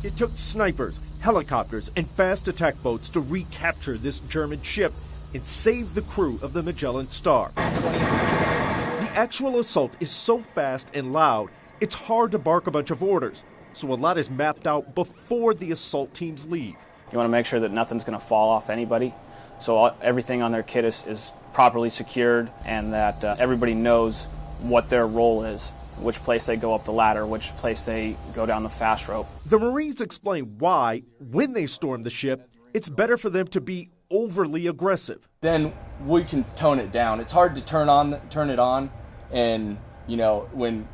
It took snipers, helicopters, and fast attack boats to recapture this German ship and save the crew of the Magellan Star. The actual assault is so fast and loud, it's hard to bark a bunch of orders, so a lot is mapped out before the assault teams leave. You want to make sure that nothing's going to fall off anybody, so everything on their kit is properly secured, and that everybody knows what their role is, which place they go up the ladder, which place they go down the fast rope. The Marines explain why, when they storm the ship, it's better for them to be overly aggressive. Then we can tone it down. It's hard to turn it on, and when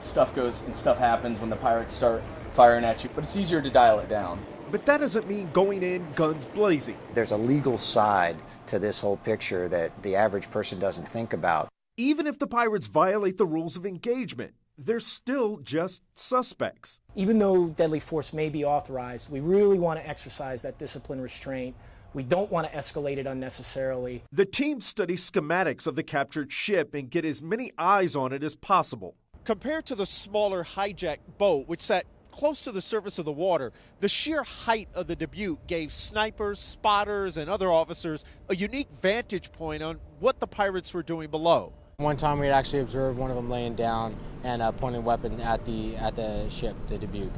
stuff goes and stuff happens when the pirates start firing at you, but it's easier to dial it down. But that doesn't mean going in guns blazing. There's a legal side to this whole picture that the average person doesn't think about. Even if the pirates violate the rules of engagement, they're still just suspects. Even though deadly force may be authorized, we really want to exercise that discipline restraint. We don't want to escalate it unnecessarily. The team study schematics of the captured ship and get as many eyes on it as possible. Compared to the smaller hijacked boat, which sat close to the surface of the water, the sheer height of the Dubuque gave snipers, spotters, and other officers a unique vantage point on what the pirates were doing below. One time we had actually observed one of them laying down and pointing a weapon at the ship, the Dubuque.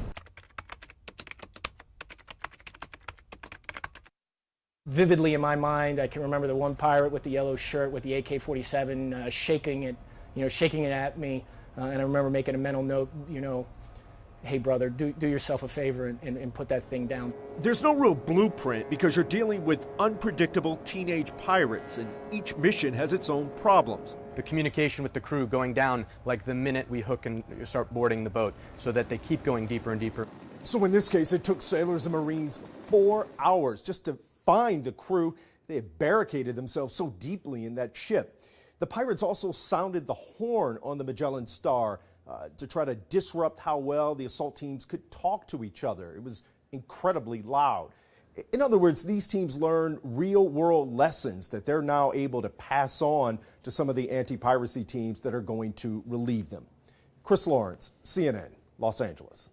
Vividly in my mind, I can remember the one pirate with the yellow shirt with the AK-47 shaking it at me, and I remember making a mental note, hey brother, do yourself a favor and put that thing down. There's no real blueprint because you're dealing with unpredictable teenage pirates, and each mission has its own problems. The communication with the crew going down like the minute we hook and start boarding the boat, so that they keep going deeper and deeper. So in this case, it took sailors and Marines 4 hours just to find the crew. They had barricaded themselves so deeply in that ship. The pirates also sounded the horn on the Magellan Star to try to disrupt how well the assault teams could talk to each other. It was incredibly loud. In other words, these teams learned real-world lessons that they're now able to pass on to some of the anti-piracy teams that are going to relieve them. Chris Lawrence, CNN, Los Angeles.